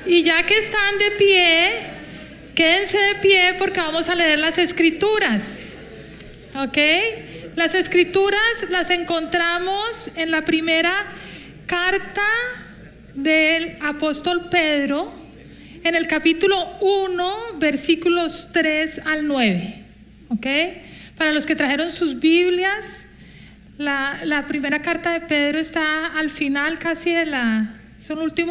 Y ya que están de pie, quédense de pie porque vamos a leer las escrituras. ¿Ok? Las escrituras las encontramos en la primera carta del apóstol Pedro, en el capítulo 1, versículos 3 al 9. ¿Ok? Para los que trajeron sus Biblias, la primera carta de Pedro está al final casi de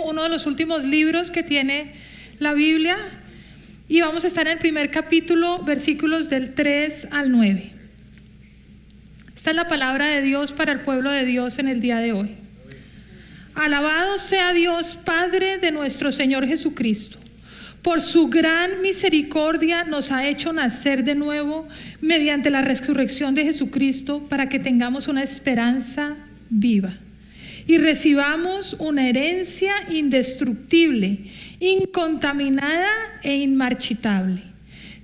uno de los últimos libros que tiene la Biblia. Y vamos a estar en el primer capítulo, versículos del 3 al 9. Esta es la palabra de Dios para el pueblo de Dios en el día de hoy. Alabado sea Dios, Padre de nuestro Señor Jesucristo. Por su gran misericordia nos ha hecho nacer de nuevo mediante la resurrección de Jesucristo para que tengamos una esperanza viva y recibamos una herencia indestructible, incontaminada e inmarchitable.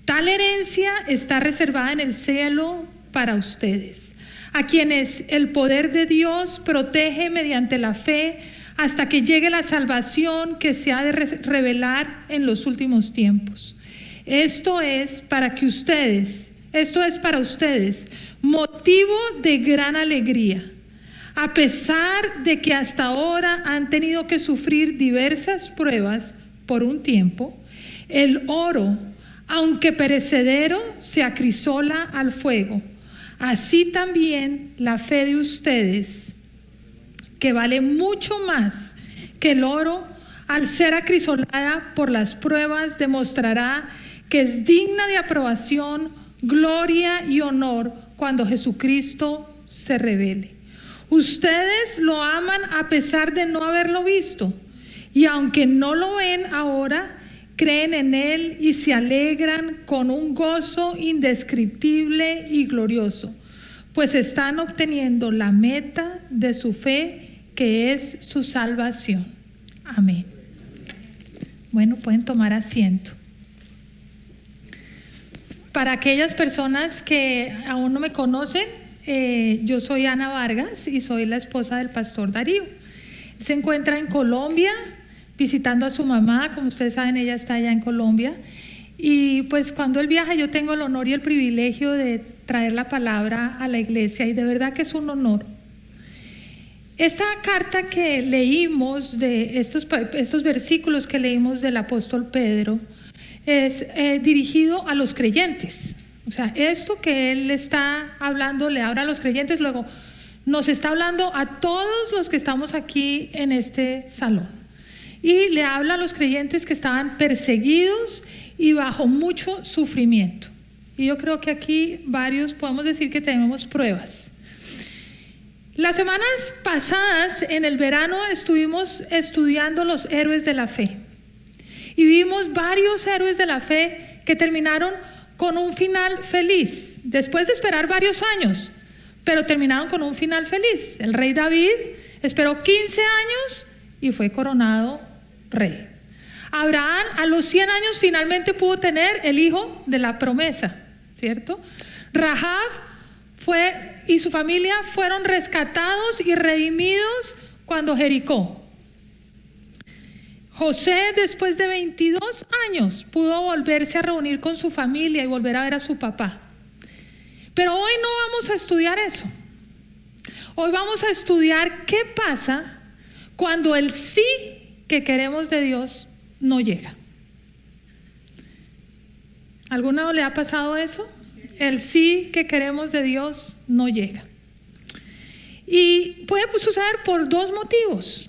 Tal herencia está reservada en el cielo para ustedes, a quienes el poder de Dios protege mediante la fe hasta que llegue la salvación que se ha de revelar en los últimos tiempos. Esto es para ustedes motivo de gran alegría, a pesar de que hasta ahora han tenido que sufrir diversas pruebas por un tiempo. El oro, aunque perecedero, se acrisola al fuego. Así también la fe de ustedes, que vale mucho más que el oro, al ser acrisolada por las pruebas, demostrará que es digna de aprobación, gloria y honor cuando Jesucristo se revele. Ustedes lo aman a pesar de no haberlo visto, y aunque no lo ven ahora, creen en Él y se alegran con un gozo indescriptible y glorioso, pues están obteniendo la meta de su fe, que es su salvación. Amén. Bueno, pueden tomar asiento. Para aquellas personas que aún no me conocen, yo soy Ana Vargas y soy la esposa del pastor Darío. Se encuentra en Colombia visitando a su mamá. Como ustedes saben, ella está allá en Colombia. Y pues cuando él viaja, yo tengo el honor y el privilegio de traer la palabra a la iglesia, y de verdad que es un honor. Esta carta que leímos, de estos versículos que leímos del apóstol Pedro, es dirigido a los creyentes. O sea, esto que él está hablando le habla a los creyentes, luego nos está hablando a todos los que estamos aquí en este salón. Y le habla a los creyentes que estaban perseguidos y bajo mucho sufrimiento. Y yo creo que aquí varios podemos decir que tenemos pruebas. Las semanas pasadas, en el verano, estuvimos estudiando los héroes de la fe. Y vimos varios héroes de la fe que terminaron con un final feliz, después de esperar varios años, pero terminaron con un final feliz. El rey David esperó 15 años y fue coronado rey. Abraham a los 100 años finalmente pudo tener el hijo de la promesa, ¿cierto? Rahab y su familia fueron rescatados y redimidos cuando Jericó. José, después de 22 años, pudo volverse a reunir con su familia y volver a ver a su papá. Pero hoy no vamos a estudiar eso. Hoy vamos a estudiar qué pasa cuando el sí que queremos de Dios no llega. ¿Alguna vez le ha pasado eso? El sí que queremos de Dios no llega. Y puede suceder por dos motivos.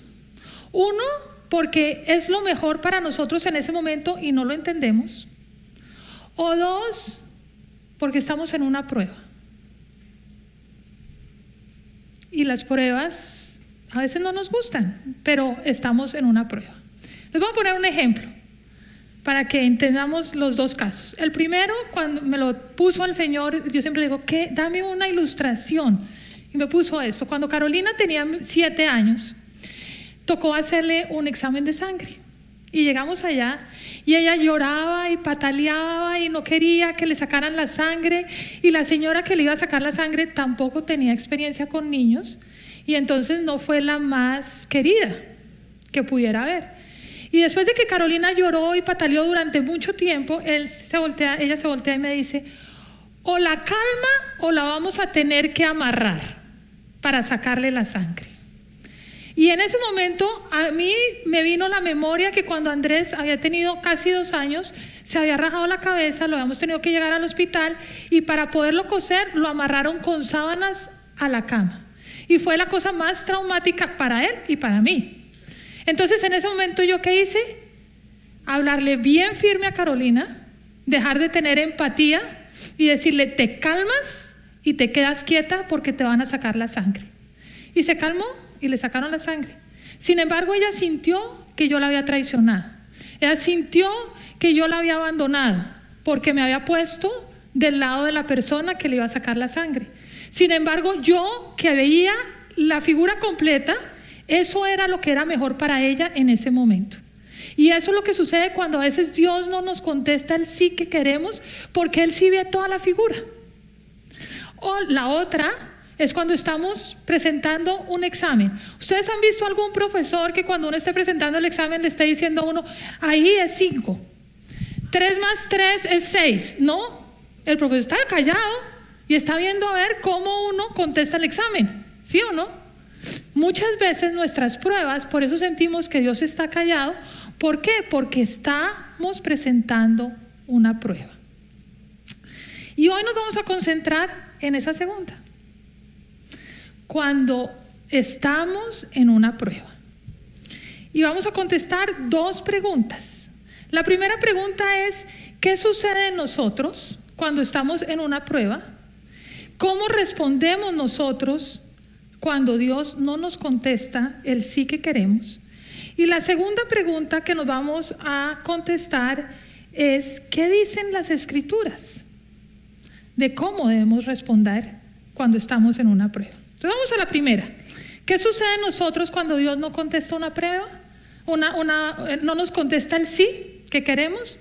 Uno, porque es lo mejor para nosotros en ese momento y no lo entendemos. O dos, porque estamos en una prueba. Y las pruebas a veces no nos gustan, pero estamos en una prueba. Les voy a poner un ejemplo para que entendamos los dos casos. El primero, cuando me lo puso el Señor, yo siempre le digo, dame una ilustración. Y me puso esto. Cuando Carolina tenía 7 años, tocó hacerle un examen de sangre. Y llegamos allá y ella lloraba y pataleaba y no quería que le sacaran la sangre. Y la señora que le iba a sacar la sangre tampoco tenía experiencia con niños. Y entonces no fue la más querida que pudiera haber. Y después de que Carolina lloró y pataleó durante mucho tiempo, ella se voltea y me dice, o la calma o la vamos a tener que amarrar para sacarle la sangre. Y en ese momento a mí me vino la memoria que cuando Andrés había tenido casi 2 años, se había rajado la cabeza, lo habíamos tenido que llegar al hospital y para poderlo coser lo amarraron con sábanas a la cama. Y fue la cosa más traumática para él y para mí. Entonces en ese momento yo ¿qué hice? Hablarle bien firme a Carolina, dejar de tener empatía y decirle, te calmas y te quedas quieta porque te van a sacar la sangre. Y se calmó y le sacaron la sangre. Sin embargo, ella sintió que yo la había traicionado. Ella sintió que yo la había abandonado porque me había puesto del lado de la persona que le iba a sacar la sangre. Sin embargo, yo que veía la figura completa, eso era lo que era mejor para ella en ese momento. Y eso es lo que sucede cuando a veces Dios no nos contesta el sí que queremos, porque Él sí ve toda la figura. O la otra es cuando estamos presentando un examen. ¿Ustedes han visto algún profesor que cuando uno esté presentando el examen le esté diciendo a uno, ahí es 5, 3 más 3 es 6? No, el profesor está callado y está viendo a ver cómo uno contesta el examen, ¿sí o no? Muchas veces nuestras pruebas, por eso sentimos que Dios está callado. ¿Por qué? Porque estamos presentando una prueba. Y hoy nos vamos a concentrar en esa segunda. Cuando estamos en una prueba. Y vamos a contestar 2 preguntas. La primera pregunta es, ¿qué sucede en nosotros cuando estamos en una prueba? ¿Cómo respondemos nosotros cuando Dios no nos contesta el sí que queremos? Y la segunda pregunta que nos vamos a contestar es, ¿qué dicen las Escrituras de cómo debemos responder cuando estamos en una prueba? Entonces vamos a la primera. ¿Qué sucede en nosotros cuando Dios no contesta una prueba? No nos contesta el sí que queremos.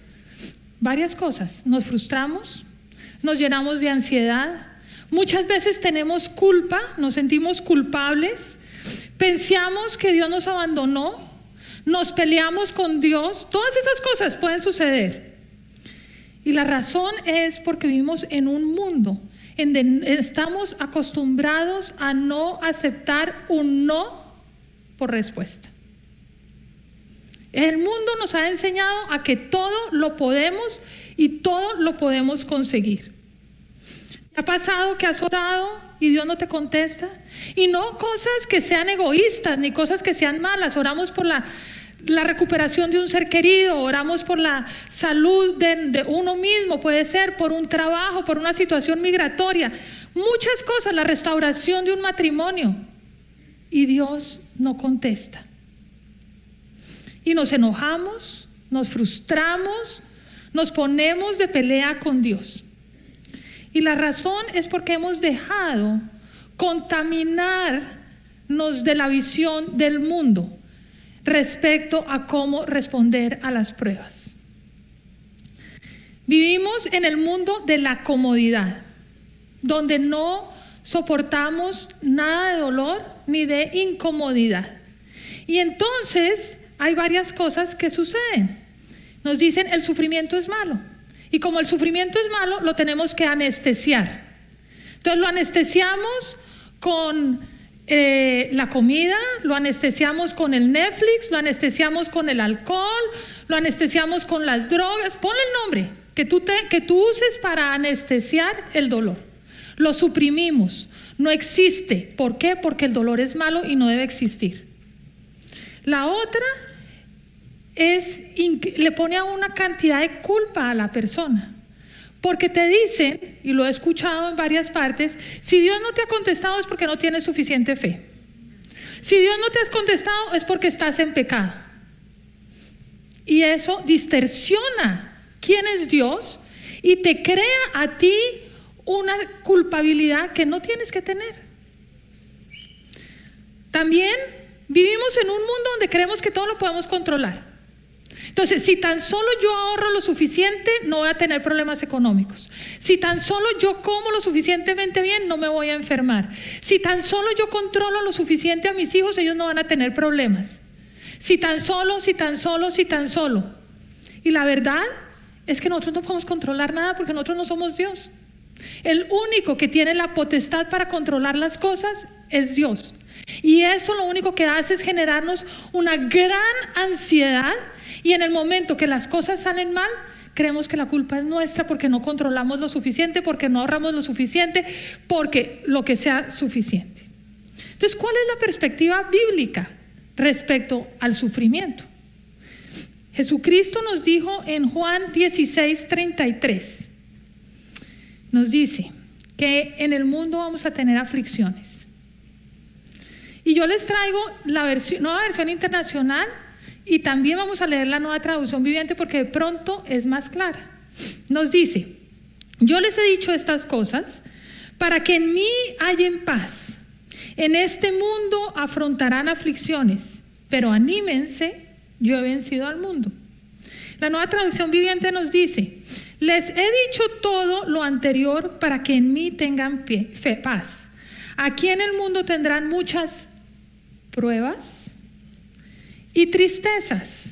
Varias cosas. Nos frustramos, nos llenamos de ansiedad, muchas veces tenemos culpa, nos sentimos culpables, pensamos que Dios nos abandonó, nos peleamos con Dios. Todas esas cosas pueden suceder. Y la razón es porque vivimos en un mundo en donde estamos acostumbrados a no aceptar un no por respuesta. El mundo nos ha enseñado a que todo lo podemos y todo lo podemos conseguir. ¿Te ha pasado que has orado y Dios no te contesta? Y no cosas que sean egoístas ni cosas que sean malas. Oramos por la recuperación de un ser querido, oramos por la salud de uno mismo, puede ser por un trabajo, por una situación migratoria, muchas cosas, la restauración de un matrimonio, y Dios no contesta. Y nos enojamos, nos frustramos, nos ponemos de pelea con Dios. Y la razón es porque hemos dejado contaminarnos de la visión del mundo respecto a cómo responder a las pruebas. Vivimos en el mundo de la comodidad, donde no soportamos nada de dolor ni de incomodidad. Y entonces hay varias cosas que suceden. Nos dicen el sufrimiento es malo. Y como el sufrimiento es malo, lo tenemos que anestesiar. Entonces lo anestesiamos con la comida, lo anestesiamos con el Netflix, lo anestesiamos con el alcohol, lo anestesiamos con las drogas. Ponle el nombre que tú uses para anestesiar el dolor. Lo suprimimos, no existe. ¿Por qué? Porque el dolor es malo y no debe existir. La otra es, le pone a una cantidad de culpa a la persona. Porque te dicen, y lo he escuchado en varias partes, si Dios no te ha contestado es porque no tienes suficiente fe. Si Dios no te ha contestado es porque estás en pecado. Y eso distorsiona quién es Dios y te crea a ti una culpabilidad que no tienes que tener. También vivimos en un mundo donde creemos que todo lo podemos controlar. Entonces, si tan solo yo ahorro lo suficiente, no voy a tener problemas económicos. Si tan solo yo como lo suficientemente bien, no me voy a enfermar. Si tan solo yo controlo lo suficiente a mis hijos, ellos no van a tener problemas. Si tan solo, si tan solo, si tan solo. Y la verdad es que nosotros no podemos controlar nada porque nosotros no somos Dios. El único que tiene la potestad para controlar las cosas es Dios. Y eso lo único que hace es generarnos una gran ansiedad, y en el momento que las cosas salen mal, creemos que la culpa es nuestra porque no controlamos lo suficiente, porque no ahorramos lo suficiente, porque lo que sea suficiente. Entonces, ¿cuál es la perspectiva bíblica respecto al sufrimiento? Jesucristo nos dijo en Juan 16:33, nos dice que en el mundo vamos a tener aflicciones. Y yo les traigo la nueva versión internacional, y también vamos a leer la nueva traducción viviente porque de pronto es más clara. Nos dice: yo les he dicho estas cosas para que en mí hallen paz. En este mundo afrontarán aflicciones, pero anímense, yo he vencido al mundo. La nueva traducción viviente nos dice: les he dicho todo lo anterior para que en mí tengan paz. Aquí en el mundo tendrán muchas pruebas y tristezas,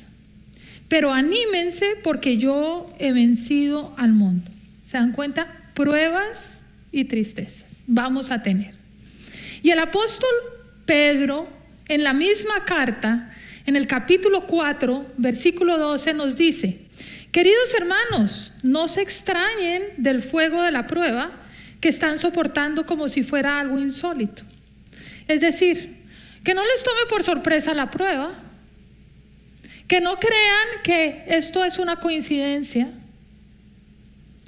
pero anímense porque yo he vencido al mundo. ¿Se dan cuenta? Pruebas y tristezas vamos a tener. Y el apóstol Pedro, en la misma carta, en el capítulo 4, versículo 12, nos dice: queridos hermanos, no se extrañen del fuego de la prueba que están soportando como si fuera algo insólito. Es decir, que no les tome por sorpresa la prueba, que no crean que esto es una coincidencia,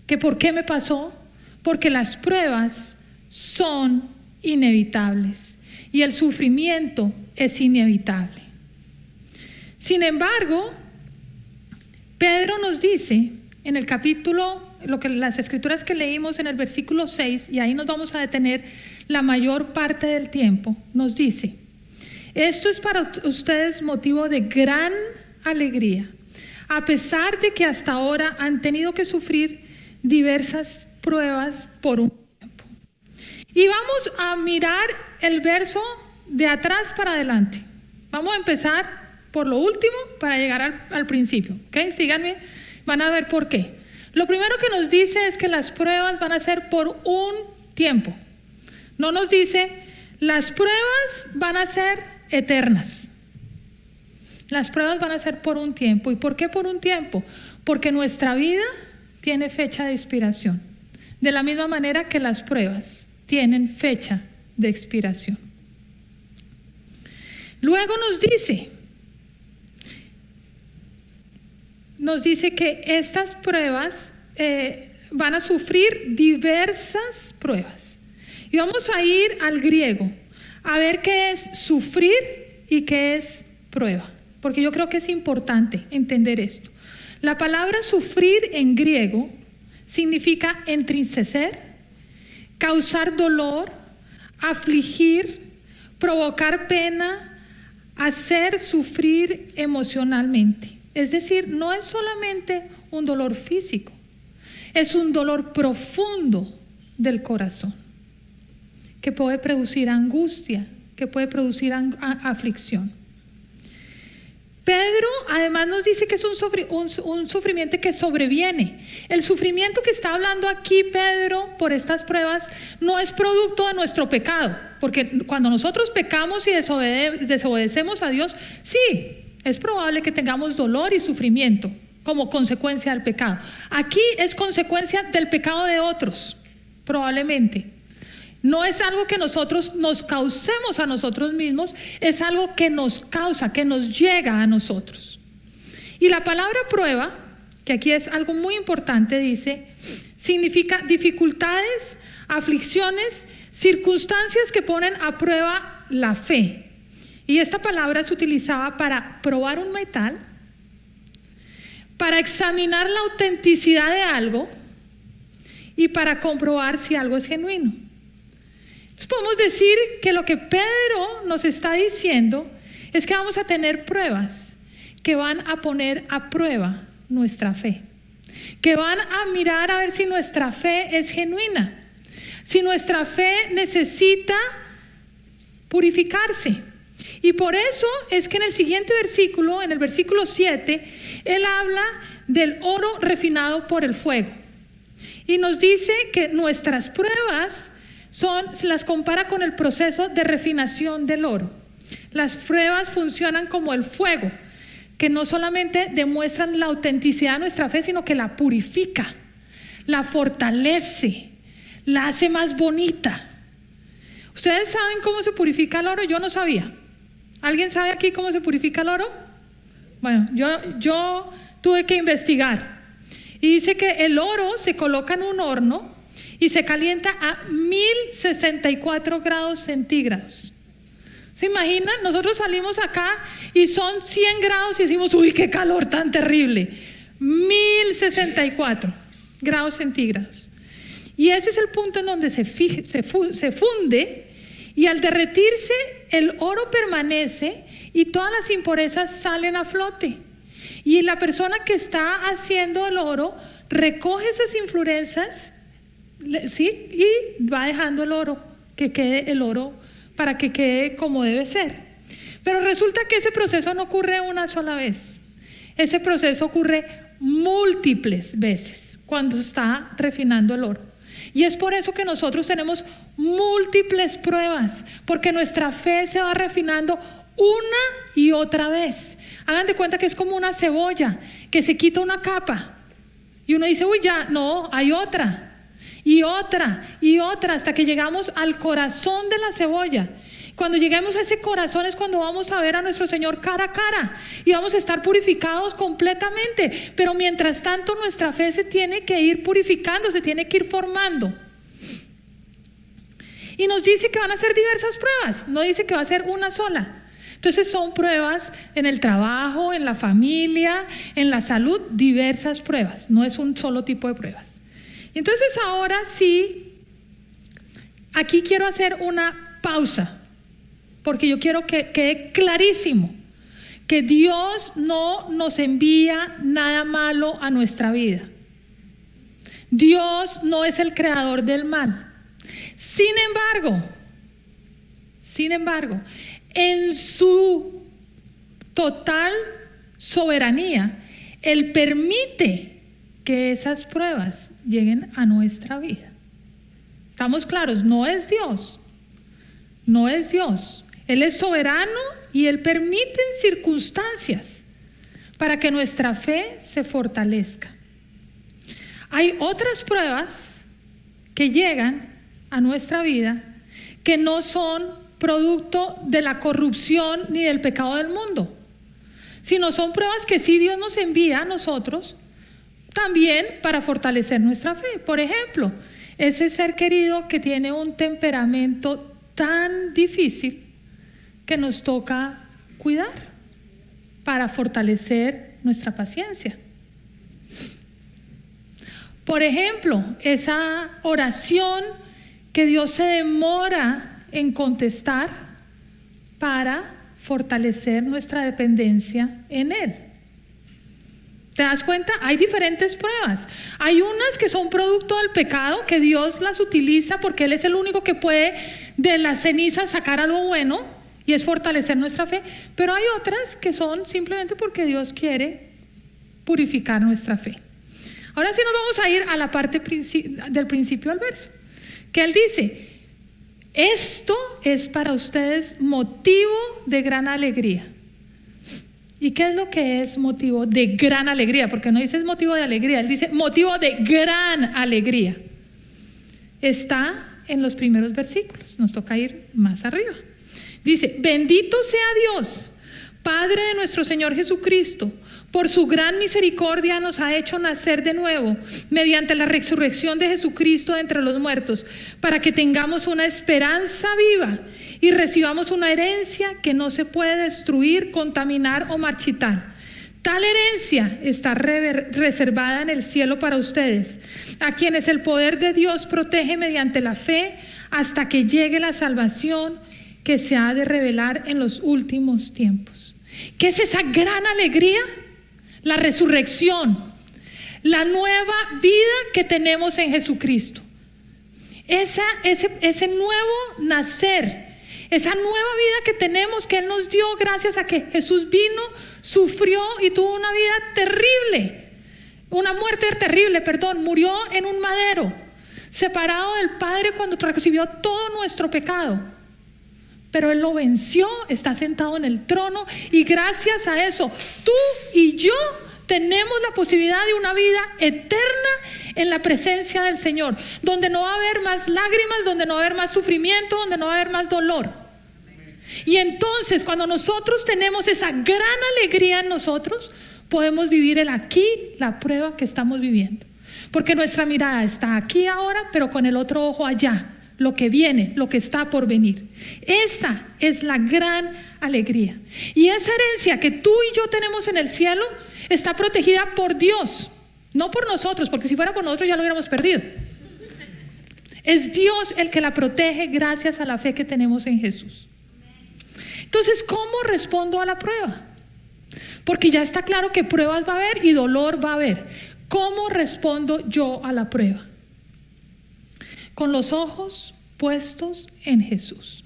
que por qué me pasó, porque las pruebas son inevitables y el sufrimiento es inevitable. Sin embargo, Pedro nos dice en el capítulo, las escrituras que leímos en el versículo 6, y ahí nos vamos a detener la mayor parte del tiempo, nos dice: esto es para ustedes motivo de gran alegría, a pesar de que hasta ahora han tenido que sufrir diversas pruebas por un tiempo. Y vamos a mirar el verso de atrás para adelante. Vamos a empezar por lo último para llegar al principio, ¿ok? Síganme, van a ver por qué. Lo primero que nos dice es que las pruebas van a ser por un tiempo. No nos dice las pruebas van a ser eternas. Las pruebas van a ser por un tiempo. ¿Y por qué por un tiempo? Porque nuestra vida tiene fecha de expiración, de la misma manera que las pruebas tienen fecha de expiración. Luego nos dice que estas pruebas van a sufrir diversas pruebas. Y vamos a ir al griego a ver qué es sufrir y qué es prueba, porque yo creo que es importante entender esto. La palabra sufrir en griego significa entristecer, causar dolor, afligir, provocar pena, hacer sufrir emocionalmente. Es decir, no es solamente un dolor físico, es un dolor profundo del corazón, que puede producir angustia, que puede producir aflicción. Pedro además nos dice que es un sufrimiento que sobreviene. El sufrimiento que está hablando aquí Pedro por estas pruebas no es producto de nuestro pecado, porque cuando nosotros pecamos y desobedecemos a Dios, sí, es probable que tengamos dolor y sufrimiento como consecuencia del pecado. Aquí es consecuencia del pecado de otros, probablemente. No es algo que nosotros nos causemos a nosotros mismos, es algo que nos causa, que nos llega a nosotros. Y la palabra prueba, que aquí es algo muy importante, dice, significa dificultades, aflicciones, circunstancias que ponen a prueba la fe. Y esta palabra se utilizaba para probar un metal, para examinar la autenticidad de algo y para comprobar si algo es genuino. Entonces podemos decir que lo que Pedro nos está diciendo es que vamos a tener pruebas que van a poner a prueba nuestra fe, que van a mirar a ver si nuestra fe es genuina, si nuestra fe necesita purificarse. Y por eso es que en el siguiente versículo, en el versículo 7, él habla del oro refinado por el fuego. Y nos dice que nuestras pruebas se las compara con el proceso de refinación del oro. Las pruebas funcionan como el fuego, que no solamente demuestran la autenticidad de nuestra fe, sino que la purifica, la fortalece, la hace más bonita. ¿Ustedes saben cómo se purifica el oro? Yo no sabía. ¿Alguien sabe aquí cómo se purifica el oro? Bueno, yo tuve que investigar. Y dice que el oro se coloca en un horno y se calienta a 1064 grados centígrados. ¿Se imaginan? Nosotros salimos acá y son 100 grados y decimos, uy, qué calor tan terrible. 1064 grados centígrados. Y ese es el punto en donde se funde, y al derretirse el oro permanece y todas las impurezas salen a flote. Y la persona que está haciendo el oro recoge esas impurezas, ¿sí? Y va dejando el oro, que quede el oro para que quede como debe ser. Pero resulta que ese proceso no ocurre una sola vez. Ese proceso ocurre múltiples veces cuando está refinando el oro. Y es por eso que nosotros tenemos múltiples pruebas, porque nuestra fe se va refinando una y otra vez. Hagan de cuenta que es como una cebolla que se quita una capa y uno dice, uy, ya, no, hay otra y otra y otra, hasta que llegamos al corazón de la cebolla. Cuando lleguemos a ese corazón es cuando vamos a ver a nuestro Señor cara a cara y vamos a estar purificados completamente. Pero mientras tanto nuestra fe se tiene que ir purificando, se tiene que ir formando. Y nos dice que van a ser diversas pruebas, no dice que va a ser una sola. Entonces son pruebas en el trabajo, en la familia, en la salud, diversas pruebas, no es un solo tipo de pruebas. Y entonces ahora sí, aquí quiero hacer una pausa, porque yo quiero que quede clarísimo que Dios no nos envía nada malo a nuestra vida. Dios no es el creador del mal. Sin embargo, en su total soberanía, Él permite que esas pruebas lleguen a nuestra vida. ¿Estamos claros? No es Dios. No es Dios. Él es soberano y Él permite circunstancias para que nuestra fe se fortalezca. Hay otras pruebas que llegan a nuestra vida que no son producto de la corrupción ni del pecado del mundo, sino son pruebas que sí Dios nos envía a nosotros también para fortalecer nuestra fe. Por ejemplo, ese ser querido que tiene un temperamento tan difícil que nos toca cuidar para fortalecer nuestra paciencia. Por ejemplo, esa oración que Dios se demora en contestar para fortalecer nuestra dependencia en Él. ¿Te das cuenta? Hay diferentes pruebas. Hay unas que son producto del pecado, que Dios las utiliza porque Él es el único que puede de las cenizas sacar algo bueno, y es fortalecer nuestra fe. Pero hay otras que son simplemente porque Dios quiere purificar nuestra fe. Ahora sí nos vamos a ir a la parte del principio del verso, que Él dice: esto es para ustedes motivo de gran alegría. ¿Y qué es lo que es motivo de gran alegría? Porque no dice motivo de alegría, Él dice motivo de gran alegría. Está en los primeros versículos, nos toca ir más arriba. Dice: bendito sea Dios, Padre de nuestro Señor Jesucristo, por su gran misericordia nos ha hecho nacer de nuevo mediante la resurrección de Jesucristo de entre los muertos, para que tengamos una esperanza viva y recibamos una herencia que no se puede destruir, contaminar o marchitar. Tal herencia está reservada en el cielo para ustedes, a quienes el poder de Dios protege mediante la fe hasta que llegue la salvación que se ha de revelar en los últimos tiempos. ¿Qué es esa gran alegría? La resurrección, la nueva vida que tenemos en Jesucristo. Ese nuevo nacer, esa nueva vida que tenemos, que Él nos dio gracias a que Jesús vino, sufrió y tuvo una vida terrible, una muerte terrible, murió en un madero, separado del Padre cuando recibió todo nuestro pecado. Pero Él lo venció, está sentado en el trono, y gracias a eso tú y yo tenemos la posibilidad de una vida eterna en la presencia del Señor, donde no va a haber más lágrimas, donde no va a haber más sufrimiento, donde no va a haber más dolor. Y entonces, cuando nosotros tenemos esa gran alegría en nosotros, podemos vivir el aquí, la prueba que estamos viviendo, porque nuestra mirada está aquí ahora, pero con el otro ojo allá, lo que viene, lo que está por venir. Esa es la gran alegría. Y esa herencia que tú y yo tenemos en el cielo está protegida por Dios, no por nosotros, porque si fuera por nosotros ya lo hubiéramos perdido. Es Dios el que la protege gracias a la fe que tenemos en Jesús. Entonces, ¿cómo respondo a la prueba? Porque ya está claro que pruebas va a haber y dolor va a haber. ¿Cómo respondo yo a la prueba? Con los ojos puestos en Jesús.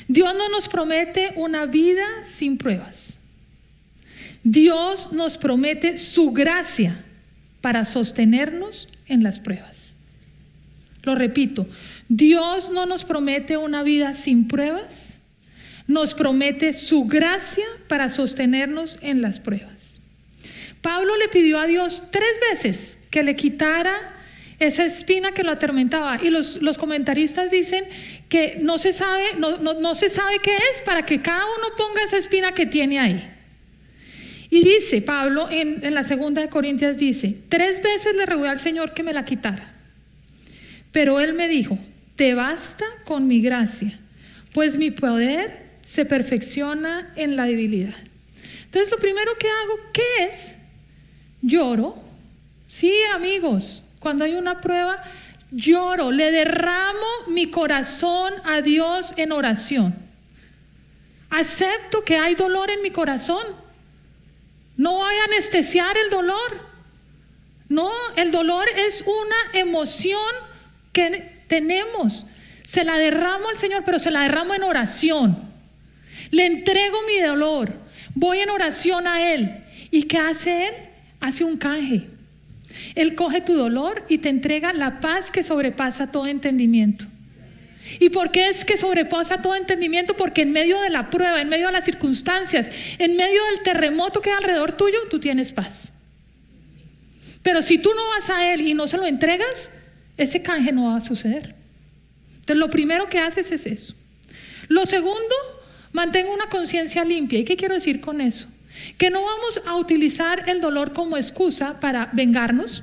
Dios no nos promete una vida sin pruebas. Dios nos promete su gracia para sostenernos en las pruebas. Lo repito, Dios no nos promete una vida sin pruebas, nos promete su gracia para sostenernos en las pruebas. Pablo le pidió a Dios 3 veces que le quitara esa espina que lo atormentaba, y los comentaristas dicen que no se sabe qué es, para que cada uno ponga esa espina que tiene ahí. Y dice Pablo en la 2 de Corintios, dice: 3 veces le rogué al Señor que me la quitara, pero Él me dijo: te basta con mi gracia, pues mi poder se perfecciona en la debilidad. Entonces, lo primero que hago, ¿qué es? Lloro. Sí, amigos, cuando hay una prueba, lloro, le derramo mi corazón a Dios en oración. Acepto que hay dolor en mi corazón. No voy a anestesiar el dolor. No, el dolor es una emoción que tenemos. Se la derramo al Señor, pero se la derramo en oración. Le entrego mi dolor. Voy en oración a Él. ¿Y qué hace Él? Hace un canje. Él coge tu dolor y te entrega la paz que sobrepasa todo entendimiento. ¿Y por qué es que sobrepasa todo entendimiento? Porque en medio de la prueba, en medio de las circunstancias, en medio del terremoto que hay alrededor tuyo, tú tienes paz. Pero si tú no vas a Él y no se lo entregas, ese canje no va a suceder. Entonces, lo primero que haces es eso. Lo segundo, mantengo una conciencia limpia. ¿Y qué quiero decir con eso? Que no vamos a utilizar el dolor como excusa para vengarnos,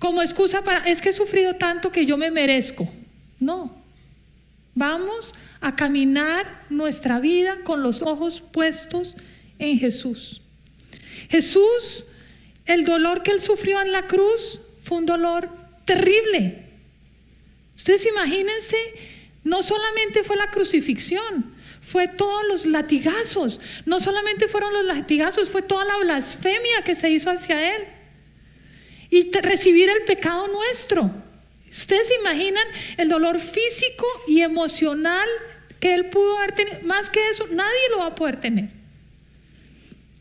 como excusa para, es que he sufrido tanto que yo me merezco. No, vamos a caminar nuestra vida con los ojos puestos en Jesús. Jesús, el dolor que Él sufrió en la cruz fue un dolor terrible. Ustedes imagínense, no solamente fue la crucifixión, fue todos los latigazos. No solamente fueron los latigazos, fue toda la blasfemia que se hizo hacia Él. Y recibir el pecado nuestro. ¿Ustedes se imaginan el dolor físico y emocional que Él pudo haber tenido? Más que eso, nadie lo va a poder tener.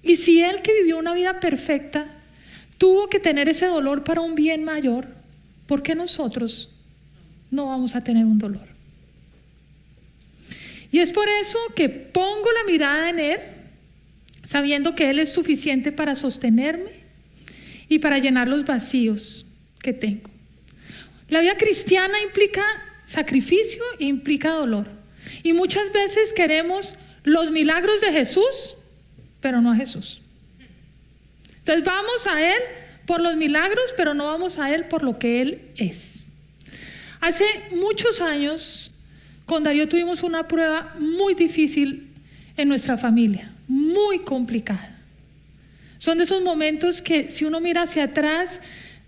Y si Él, que vivió una vida perfecta, tuvo que tener ese dolor para un bien mayor, ¿por qué nosotros no vamos a tener un dolor? Y es por eso que pongo la mirada en Él, sabiendo que Él es suficiente para sostenerme y para llenar los vacíos que tengo. La vida cristiana implica sacrificio e implica dolor. Y muchas veces queremos los milagros de Jesús, pero no a Jesús. Entonces vamos a Él por los milagros, pero no vamos a Él por lo que Él es. Hace muchos años, con Darío tuvimos una prueba muy difícil en nuestra familia, muy complicada. Son de esos momentos que, si uno mira hacia atrás,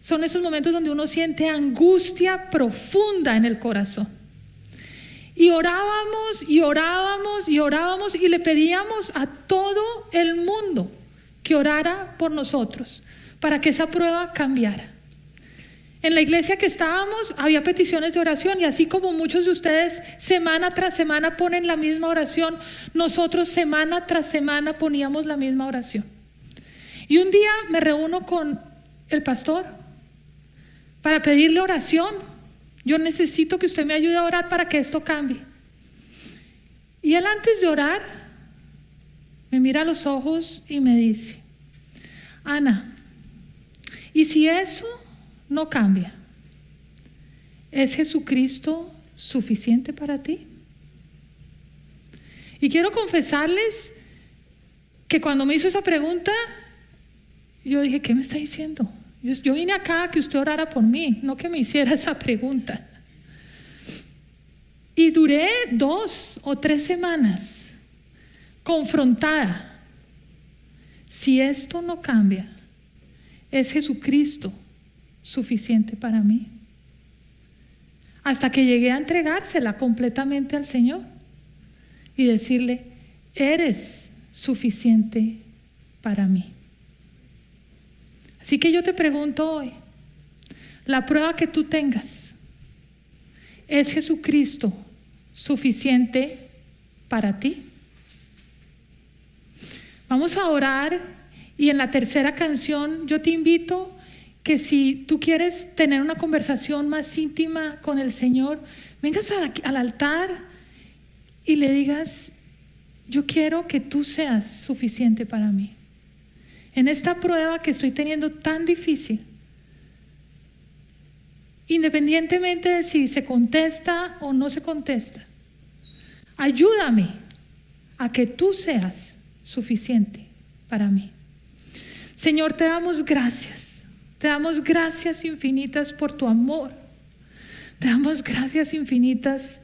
son esos momentos donde uno siente angustia profunda en el corazón. Y orábamos y orábamos y orábamos y le pedíamos a todo el mundo que orara por nosotros para que esa prueba cambiara. En la iglesia que estábamos había peticiones de oración, y así como muchos de ustedes semana tras semana ponen la misma oración, nosotros semana tras semana poníamos la misma oración. Y un día me reúno con el pastor para pedirle oración. Yo necesito que usted me ayude a orar para que esto cambie. Y él, antes de orar, me mira a los ojos y me dice: Ana, ¿y si eso no cambia? ¿Es Jesucristo suficiente para ti? Y quiero confesarles que cuando me hizo esa pregunta, yo dije: ¿qué me está diciendo? Yo vine acá a que usted orara por mí, no que me hiciera esa pregunta. Y duré 2 o 3 semanas confrontada. Si esto no cambia, ¿es Jesucristo suficiente para mí? Hasta que llegué a entregársela completamente al Señor y decirle: eres suficiente para mí. Así que yo te pregunto hoy, la prueba que tú tengas, ¿es Jesucristo suficiente para ti? Vamos a orar, y en la tercera canción yo te invito que si tú quieres tener una conversación más íntima con el Señor, vengas al altar y le digas: yo quiero que tú seas suficiente para mí. En esta prueba que estoy teniendo tan difícil, independientemente de si se contesta o no se contesta, ayúdame a que tú seas suficiente para mí. Señor, te damos gracias. Te damos gracias infinitas por tu amor. Te damos gracias infinitas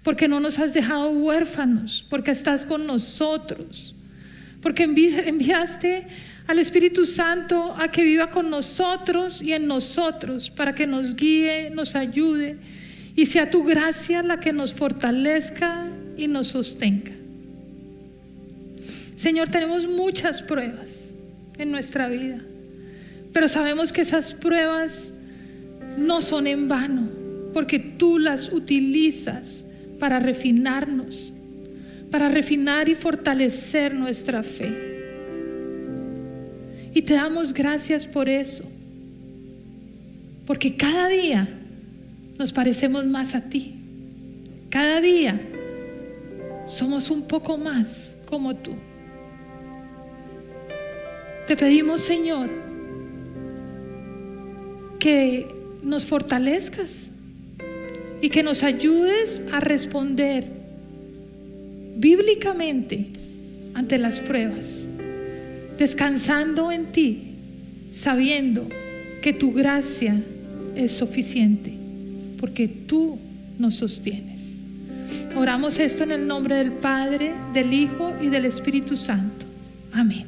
porque no nos has dejado huérfanos, porque estás con nosotros, porque enviaste al Espíritu Santo a que viva con nosotros y en nosotros, para que nos guíe, nos ayude, y sea tu gracia la que nos fortalezca y nos sostenga. Señor, tenemos muchas pruebas en nuestra vida, pero sabemos que esas pruebas no son en vano, porque tú las utilizas para refinarnos, para refinar y fortalecer nuestra fe. Y te damos gracias por eso, porque cada día nos parecemos más a ti. Cada día somos un poco más como tú. Te pedimos, Señor, que nos fortalezcas y que nos ayudes a responder bíblicamente ante las pruebas, descansando en ti, sabiendo que tu gracia es suficiente, porque tú nos sostienes. Oramos esto en el nombre del Padre, del Hijo y del Espíritu Santo. Amén.